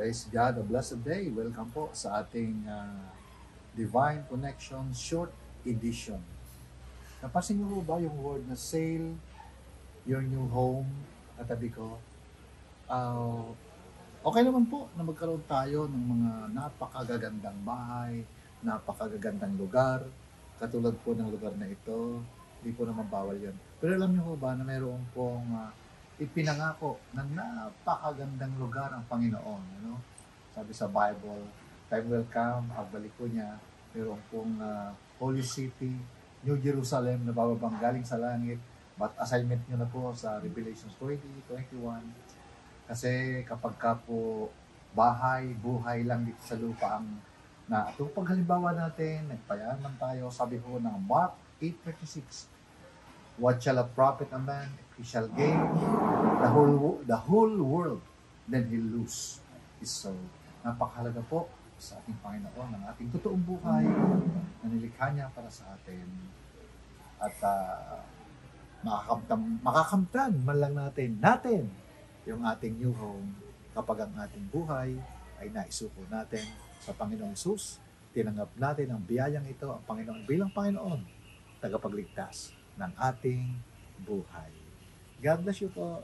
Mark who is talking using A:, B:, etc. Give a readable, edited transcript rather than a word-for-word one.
A: Praise God, a blessed day. Welcome po sa ating Divine Connection Short Edition. Napansin niyo po ba yung word na sail your new home? Katabi ko. Okay naman po na magkaroon tayo ng mga napakagagandang bahay, napakagagandang lugar, katulad po ng lugar na ito. Hindi po naman bawal yan. Pero alam niyo po ba na mayroon pong ipinangako na napakagandang lugar ang Panginoon. Ano? Sabi sa Bible, time will come, pagbalik po niya, mayroon pong Holy City, New Jerusalem na bababang galing sa langit. But assignment niyo na po sa Revelation 20:21. Kasi kapag ka po bahay, buhay lang dito sa lupa ang na itong paghalimbawa natin, nagpayaman tayo, sabi po ng Mark 8:36, what shall a prophet a man if he shall gain the whole world, then he'll lose his soul. Napakahalaga po sa ating Panginoon ng ating totoong buhay na nilikha niya para sa atin. At makakamtan man lang natin yung ating new home kapag ang ating buhay ay naisuko natin sa Panginoong Hesus. Tinanggap natin ang biyayang ito, ang Panginoon bilang Panginoon, tagapagligtas ng ating buhay. God bless you po.